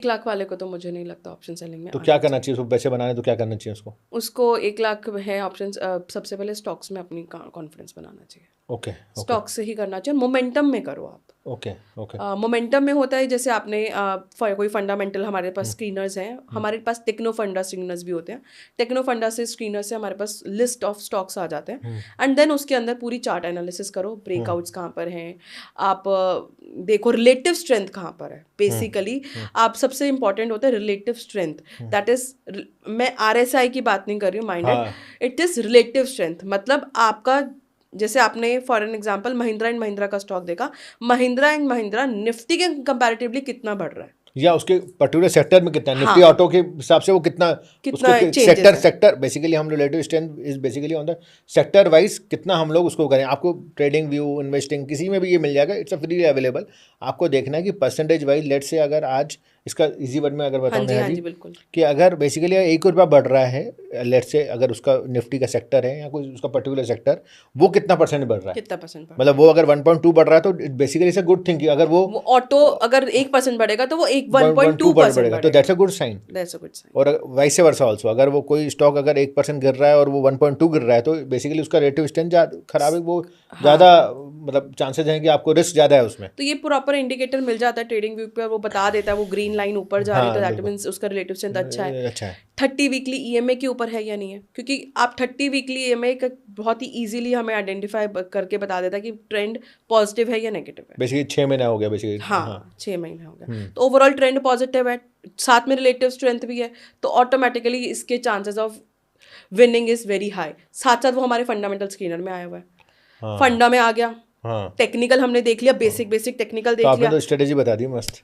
1 लाख वाले को तो मुझे नहीं लगता ऑप्शन सेलिंग में तो क्या करना चाहिए उसको, पैसे बनाने तो क्या करना चाहिए उसको? उसको 1 लाख है ऑप्शन, सबसे पहले स्टॉक्स में अपनी कॉन्फिडेंस बनाना चाहिए। ओके ओके स्टॉक से ही करना चाहिए, मोमेंटम में करो आप। ओके ओके मोमेंटम में होता है जैसे आपने कोई फंडामेंटल, हमारे पास स्क्रीनर्स हैं, हमारे पास टेक्नो फंडा स्क्रीनर्स भी होते हैं। टेक्नो फंडा से स्क्रीनर से हमारे पास लिस्ट ऑफ स्टॉक्स आ जाते हैं एंड देन उसके अंदर पूरी चार्ट एनालिसिस करो, ब्रेकआउट्स कहाँ पर हैं, आप देखो रिलेटिव स्ट्रेंथ कहाँ पर है। बेसिकली आप सबसे इंपॉर्टेंट होता है रिलेटिव स्ट्रेंथ, दैट इज, मैं RSI की बात नहीं कर रही हूँ माइंडेड, हाँ इट इज रिलेटिव स्ट्रेंथ। मतलब आपका, जैसे आपने for an example Mahindra and Mahindra का स्टॉक देखा, महिंद्रा एंड महिंद्रा निफ्टी के कंपैरेटिवली कितना बढ़ रहा है, या उसके पर्टिकुलर सेक्टर में कितना, हाँ, निफ्टी ऑटो के हिसाब से वो कितना कितना उसको changes है। सेक्टर बेसिकली हम relative strength is basically on the sector wise कितना हम लोग उसको करें। आपको ट्रेडिंग व्यू, इन्वेस्टिंग किसी में भी ये मिल जाएगा, इट्स अ फ्रीली अवेलेबल। आपको देखना है कि परसेंटेज वाइज, लेट से अगर आज इसका इजी वर्ड में अगर हाँ बताऊँ जी, नेहा हाँ जी, जी, बिल्कुल। कि अगर बेसिकली 1 रुपया बढ़ रहा है, लेट से अगर उसका निफ्टी का सेक्टर है या कोई उसका पर्टिकुलर सेक्टर, वो कितना परसेंट बढ़ रहा है, कितना परसेंट बढ़ मतलब वो अगर 1.2 बढ़ रहा है तो basically it's a good thing. अगर वो वो ऑटो अगर 1% बढ़ेगा तो वो 1.2 1.2% बढ़ेगा तो that's a good sign. That's a good sign. और वैसे वर्सा ऑल्सो, अगर वो कोई स्टॉक अगर 1% गिर रहा है और वो 1.2 गिर रहा है तो बेसिकली उसका रेटिव स्ट्रेंथ खराब है, वो ज़्यादा मतलब चांसेस हैं कि आपको रिस्क ज़्यादा है उसमें। तो ये प्रॉपर इंडिकेटर मिल जाता है ट्रेडिंग व्यू पे, वो बता देता है, वो ग्रीन लाइन ऊपर जा रही है तो हाँ दैट बिल्कुल, मींस उसका रिलेटिव स्ट्रेंथ अच्छा है। अच्छा है। 30 वीकली EMA के ऊपर है या नहीं है, क्योंकि आप 30 वीकली EMA का बहुत ही इजीली हमें आइडेंटिफाई करके बता देता है कि ट्रेंड पॉजिटिव है या नेगेटिव है। बेसिकली 6 महीना हो गया बेसिकली। हाँ, 6 महीने हो गया तो ओवरऑल ट्रेंड पॉजिटिव है, साथ में रिलेटिव स्ट्रेंथ भी है, तो ऑटोमेटिकली इसके chances of winning is very high. साथ साथ वो हमारे फंडामेंटल स्क्रीनर में आया हुआ है, हाँ फंडा में आ गया, हाँ, टेक्निकल हमने देख लिया, बेसिक टेक्निकल तो देख आपने लिया। तो स्ट्रेटेजी बता दी मस्त।